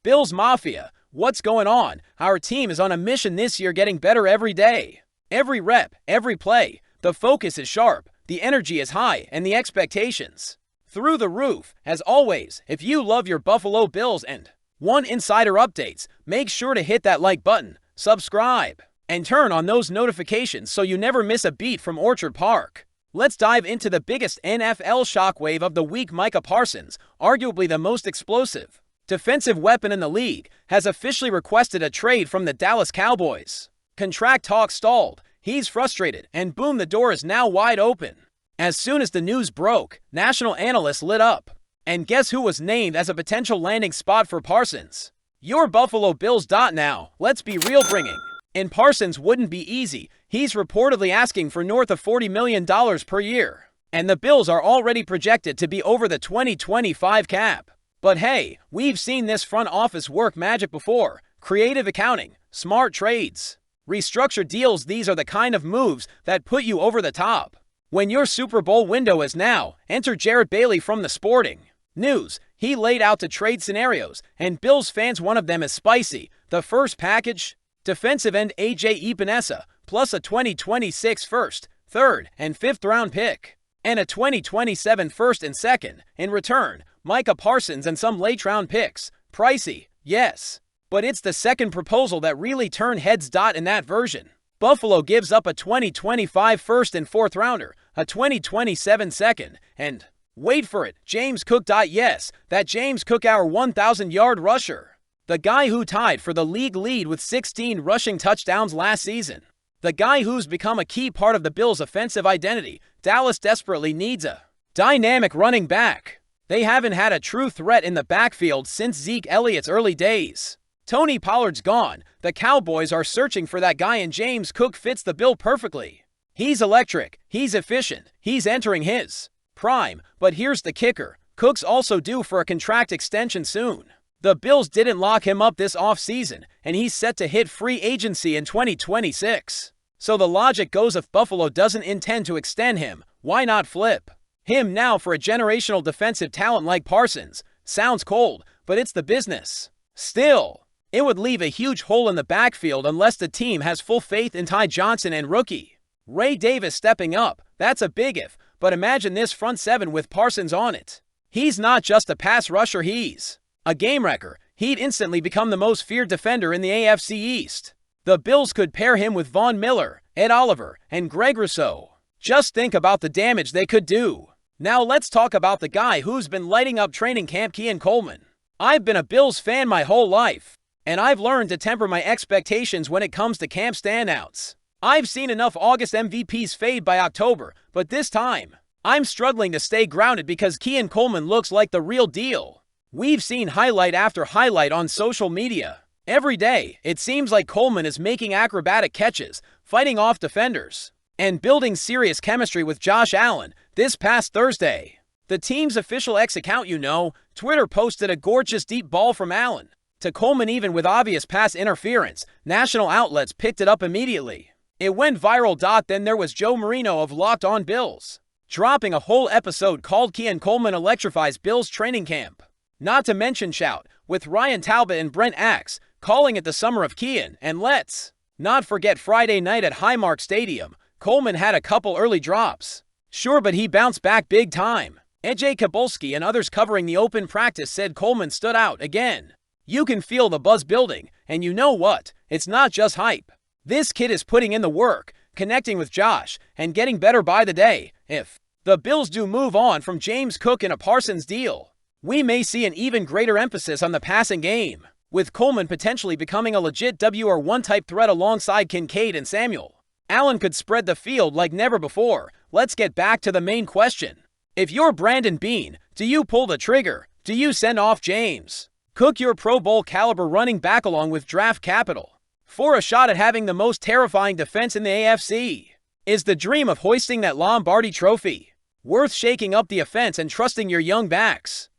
Bills Mafia, what's going on? Our team is on a mission this year, getting better every day. Every rep, every play, the focus is sharp, the energy is high, and the expectations through the roof. As always, if you love your Buffalo Bills and want insider updates, make sure to hit that like button, subscribe, and turn on those notifications so you never miss a beat from Orchard Park. Let's dive into the biggest NFL shockwave of the week. Micah Parsons, arguably the most explosive defensive weapon in the league, has officially requested a trade from the Dallas Cowboys. Contract talk stalled, he's frustrated, and boom, the door is now wide open. As soon as the news broke, national analysts lit up. And guess who was named as a potential landing spot for Parsons? Your Buffalo Bills. Now, let's be real, bringing in Parsons wouldn't be easy. He's reportedly asking for north of $40 million per year. And the Bills are already projected to be over the 2025 cap. But hey, we've seen this front office work magic before. Creative accounting, smart trades, restructured deals. These are the kind of moves that put you over the top. When your Super Bowl window is now, enter Jarrett Bailey from the Sporting News. He laid out the trade scenarios, and Bills fans, one of them is spicy. The first package: defensive end A.J. Epinesa, plus a 2026 first, third, and fifth round pick, and a 2027 first and second. In return, Micah Parsons and some late round picks. Pricey, yes, but it's the second proposal that really turned heads. In that version, Buffalo gives up a 2025 first and fourth rounder, a 2027 second, and wait for it, James Cook. Yes, that James Cook, our 1,000-yard rusher. The guy who tied for the league lead with 16 rushing touchdowns last season. The guy who's become a key part of the Bills' offensive identity. Dallas desperately needs a dynamic running back. They haven't had a true threat in the backfield since Zeke Elliott's early days. Tony Pollard's gone. The Cowboys are searching for that guy, and James Cook fits the bill perfectly. He's electric, he's efficient, he's entering his prime. But here's the kicker. Cook's also due for a contract extension soon. The Bills didn't lock him up this offseason, and he's set to hit free agency in 2026. So the logic goes, if Buffalo doesn't intend to extend him, why not flip him now for a generational defensive talent like Parsons? Sounds cold, but it's the business. Still, it would leave a huge hole in the backfield unless the team has full faith in Ty Johnson and rookie Ray Davis stepping up. That's a big if, but imagine this front seven with Parsons on it. He's not just a pass rusher, he's a game wrecker. He'd instantly become the most feared defender in the AFC East. The Bills could pair him with Von Miller, Ed Oliver, and Greg Rousseau. Just think about the damage they could do. Now let's talk about the guy who's been lighting up training camp, Keon Coleman. I've been a Bills fan my whole life, and I've learned to temper my expectations when it comes to camp standouts. I've seen enough August MVPs fade by October, but this time, I'm struggling to stay grounded because Keon Coleman looks like the real deal. We've seen highlight after highlight on social media. Every day, it seems like Coleman is making acrobatic catches, fighting off defenders, and building serious chemistry with Josh Allen. This past Thursday, the team's official X account, Twitter, posted a gorgeous deep ball from Allen to Coleman, even with obvious pass interference. National outlets picked it up immediately. It went viral. Then there was Joe Marino of Locked On Bills dropping a whole episode called Keon Coleman Electrifies Bills Training Camp. Not to mention Shout with Ryan Talbot and Brent Axe calling it the summer of Keon. And let's not forget Friday night at Highmark Stadium. Coleman had a couple early drops. Sure, but he bounced back big time. AJ Kabolski and others covering the open practice said Coleman stood out again. You can feel the buzz building, and you know what? It's not just hype. This kid is putting in the work, connecting with Josh, and getting better by the day. If the Bills do move on from James Cook in a Parsons deal, we may see an even greater emphasis on the passing game, with Coleman potentially becoming a legit WR1 type threat alongside Kincaid and Samuel. Allen could spread the field like never before. Let's get back to the main question. If you're Brandon Beane, do you pull the trigger? Do you send off James Cook, your Pro Bowl caliber running back, along with draft capital, for a shot at having the most terrifying defense in the AFC? Is the dream of hoisting that Lombardi trophy worth shaking up the offense and trusting your young backs?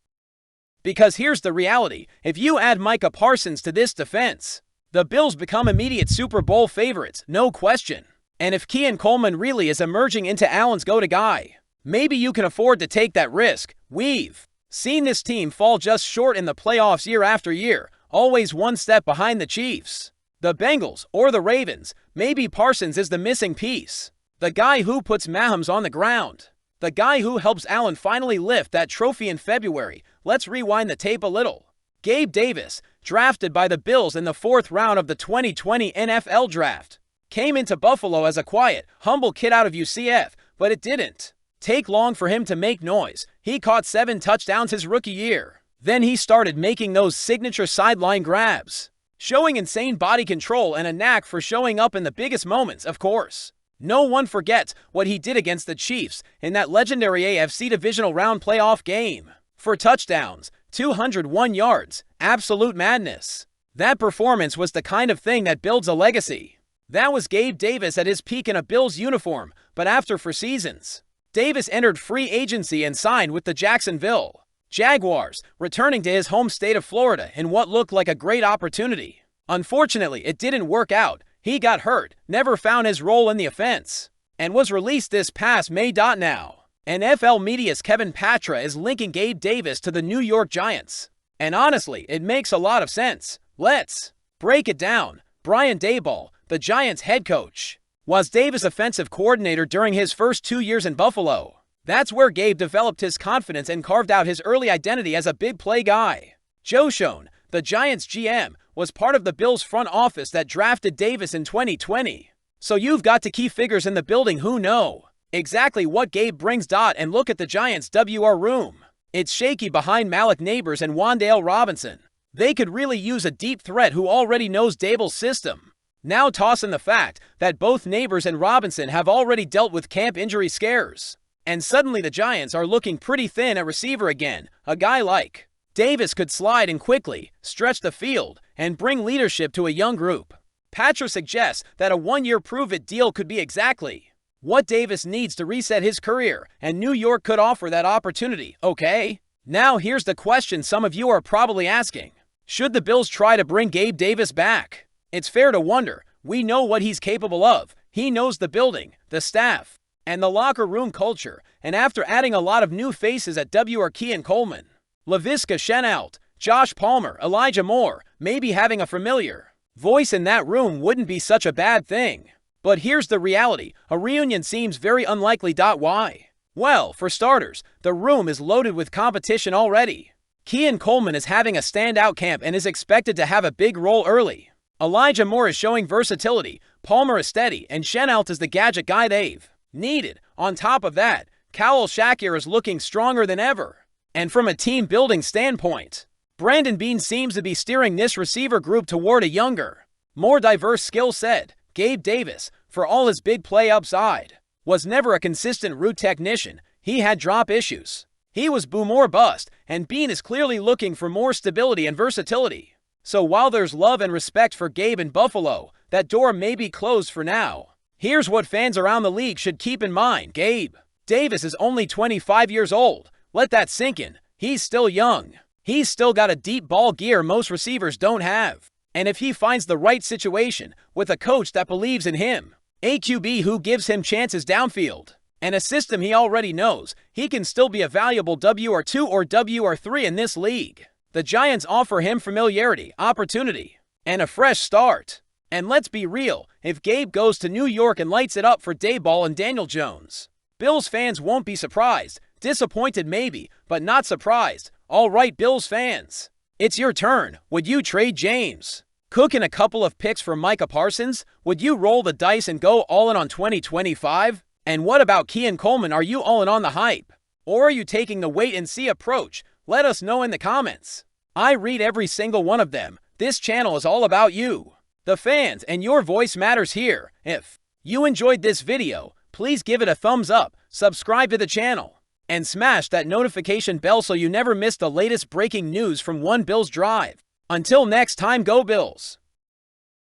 Because here's the reality. If you add Micah Parsons to this defense, the Bills become immediate Super Bowl favorites, no question. And if Keon Coleman really is emerging into Allen's go-to guy, maybe you can afford to take that risk. We've seen this team fall just short in the playoffs year after year, always one step behind the Chiefs. The Bengals or the Ravens, maybe Parsons is the missing piece. The guy who puts Mahomes on the ground. The guy who helps Allen finally lift that trophy in February. Let's rewind the tape a little. Gabe Davis, drafted by the Bills in the 4th round of the 2020 NFL Draft, came into Buffalo as a quiet, humble kid out of UCF, but it didn't take long for him to make noise. He caught 7 touchdowns his rookie year. Then he started making those signature sideline grabs, showing insane body control and a knack for showing up in the biggest moments, of course. No one forgets what he did against the Chiefs in that legendary AFC Divisional Round playoff game. 4 touchdowns, 201 yards, absolute madness. That performance was the kind of thing that builds a legacy. That was Gabe Davis at his peak in a Bills uniform, but after 4 seasons. Davis entered free agency and signed with the Jacksonville Jaguars, returning to his home state of Florida in what looked like a great opportunity. Unfortunately, it didn't work out. He got hurt, never found his role in the offense, and was released this past May. Now, NFL media's Kevin Patra is linking Gabe Davis to the New York Giants. And honestly, it makes a lot of sense. Let's break it down. Brian Daboll, the Giants head coach, was Davis' offensive coordinator during his first 2 years in Buffalo. That's where Gabe developed his confidence and carved out his early identity as a big play guy. Joe Schoen, the Giants GM, was part of the Bills front office that drafted Davis in 2020. So you've got the key figures in the building who know exactly what Gabe brings. And look at the Giants' WR room. It's shaky behind Malik Nabers and Wan'Dale Robinson. They could really use a deep threat who already knows Daboll's system. Now toss in the fact that both Nabers and Robinson have already dealt with camp injury scares. And suddenly the Giants are looking pretty thin at receiver again. A guy like Davis could slide in quickly, stretch the field, and bring leadership to a young group. Patra suggests that a 1-year prove-it deal could be exactly what Davis needs to reset his career, and New York could offer that opportunity, okay? Now here's the question some of you are probably asking. Should the Bills try to bring Gabe Davis back? It's fair to wonder. We know what he's capable of. He knows the building, the staff, and the locker room culture, and after adding a lot of new faces at WR Keon Coleman, Laviska Shenault, Josh Palmer, Elijah Moore, maybe having a familiar voice in that room wouldn't be such a bad thing. But here's the reality, a reunion seems very unlikely. Why? Well, for starters, the room is loaded with competition already. Keon Coleman is having a standout camp and is expected to have a big role early. Elijah Moore is showing versatility, Palmer is steady, and Shenault is the gadget guy they've needed. On top of that, Khalil Shakir is looking stronger than ever. And from a team-building standpoint, Brandon Beane seems to be steering this receiver group toward a younger, more diverse skill set. Gabe Davis, for all his big play upside, was never a consistent route technician. He had drop issues. He was boom or bust, and Beane is clearly looking for more stability and versatility. So while there's love and respect for Gabe in Buffalo, that door may be closed for now. Here's what fans around the league should keep in mind. Gabe Davis is only 25 years old. Let that sink in. He's still young. He's still got a deep ball gear most receivers don't have. And if he finds the right situation, with a coach that believes in him, a QB who gives him chances downfield, and a system he already knows, he can still be a valuable WR2 or WR3 in this league. The Giants offer him familiarity, opportunity, and a fresh start. And let's be real, if Gabe goes to New York and lights it up for Daboll and Daniel Jones, Bills fans won't be surprised. Disappointed maybe, but not surprised. All right, Bills fans, it's your turn. Would you trade James Cook in a couple of picks for Micah Parsons? Would you roll the dice and go all in on 2025? And what about Keon Coleman? Are you all in on the hype? Or are you taking the wait-and-see approach? Let us know in the comments. I read every single one of them. This channel is all about you, the fans, and your voice matters here. If you enjoyed this video, please give it a thumbs up, subscribe to the channel, and smash that notification bell so you never miss the latest breaking news from One Bills Drive. Until next time, go Bills!